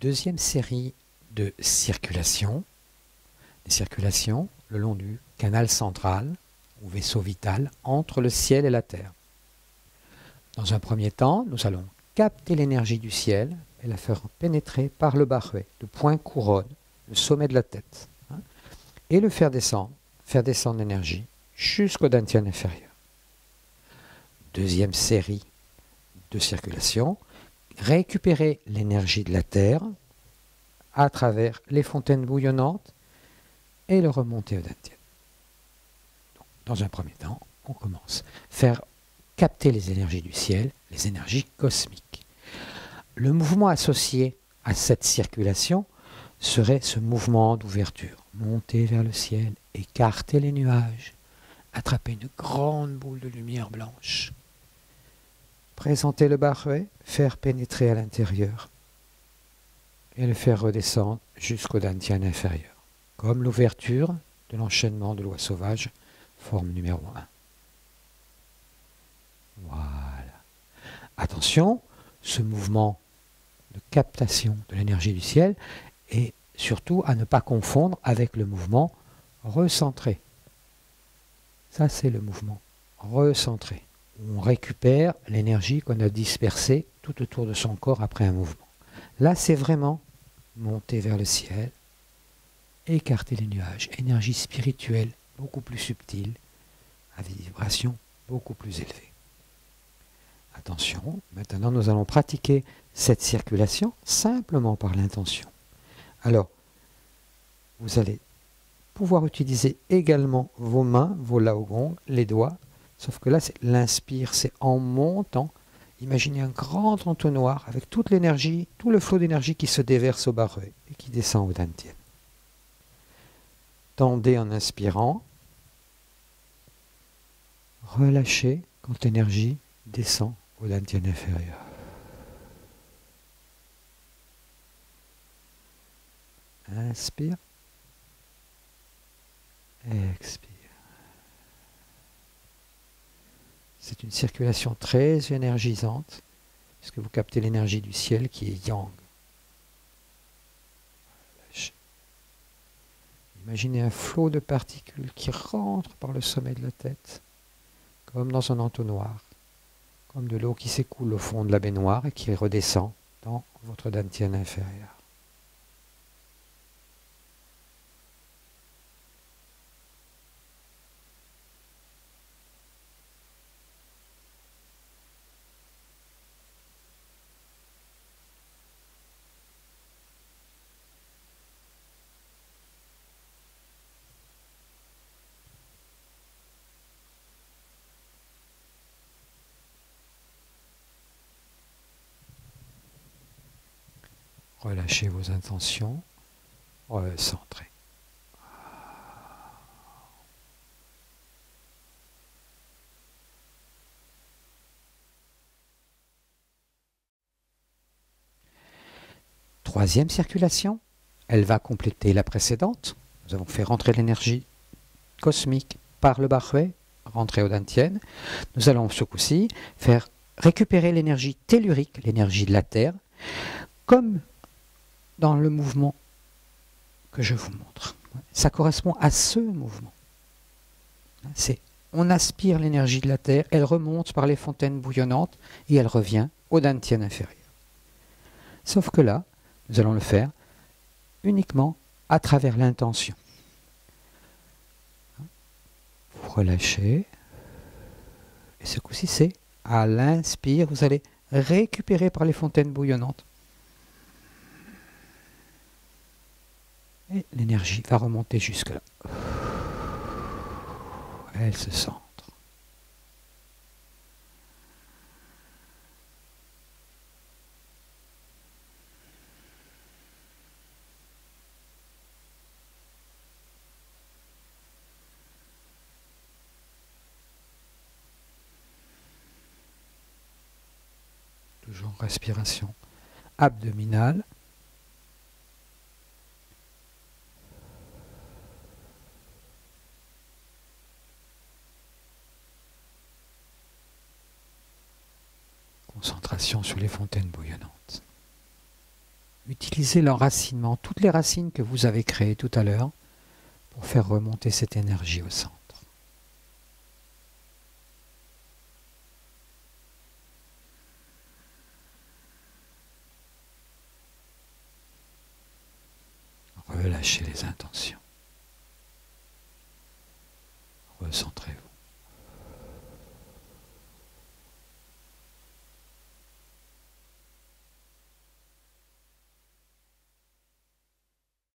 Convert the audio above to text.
deuxième série de circulations, des circulations le long du canal central ou vaisseau vital entre le ciel et la terre. Dans un premier temps, nous allons capter l'énergie du ciel et la faire pénétrer par le bahué, le point couronne, le sommet de la tête, et le faire descendre l'énergie jusqu'au dantian inférieur. Deuxième série de circulation, récupérer l'énergie de la terre à travers les fontaines bouillonnantes et le remonter au dantian. Dans un premier temps, on commence à faire capter les énergies du ciel, les énergies cosmiques. Le mouvement associé à cette circulation serait ce mouvement d'ouverture. Monter vers le ciel, écarter les nuages, attraper une grande boule de lumière blanche. Présenter le bahué, faire pénétrer à l'intérieur et le faire redescendre jusqu'au dantian inférieur, comme l'ouverture de l'enchaînement de lois sauvages, forme numéro 1. Voilà. Attention, ce mouvement de captation de l'énergie du ciel et surtout à ne pas confondre avec le mouvement recentré. Ça, c'est le mouvement recentré. On récupère l'énergie qu'on a dispersée tout autour de son corps après un mouvement. Là, c'est vraiment monter vers le ciel, écarter les nuages, énergie spirituelle beaucoup plus subtile, à vibration beaucoup plus élevée. Attention, maintenant nous allons pratiquer cette circulation simplement par l'intention. Alors, vous allez pouvoir utiliser également vos mains, vos laogong, les doigts, sauf que là, l'inspire, c'est en montant. Imaginez un grand entonnoir avec toute l'énergie, tout le flot d'énergie qui se déverse au bahué et qui descend au dantian. Tendez en inspirant. Relâchez quand l'énergie descend au dantian inférieur. Inspire. Expire. C'est une circulation très énergisante, puisque vous captez l'énergie du ciel qui est yang. Relâchez. Imaginez un flot de particules qui rentrent par le sommet de la tête, comme dans un entonnoir, comme de l'eau qui s'écoule au fond de la baignoire et qui redescend dans votre dantian inférieur. Relâchez vos intentions, recentrez. Troisième circulation, elle va compléter la précédente. Nous avons fait rentrer l'énergie cosmique par le bahué, rentrer au dantian. Nous allons ce coup-ci faire récupérer l'énergie tellurique, l'énergie de la terre, comme dans le mouvement que je vous montre. Ça correspond à ce mouvement. On aspire l'énergie de la terre, elle remonte par les fontaines bouillonnantes et elle revient au dantian inférieur. Sauf que là, nous allons le faire uniquement à travers l'intention. Vous relâchez. Et ce coup-ci, c'est à l'inspire, vous allez récupérer par les fontaines bouillonnantes. Et l'énergie va remonter jusque-là. Elle se centre. Toujours respiration abdominale. Concentration sur les fontaines bouillonnantes. utilisez l'enracinement, toutes les racines que vous avez créées tout à l'heure, pour faire remonter cette énergie au centre. Relâchez les intentions. Recentrez-vous.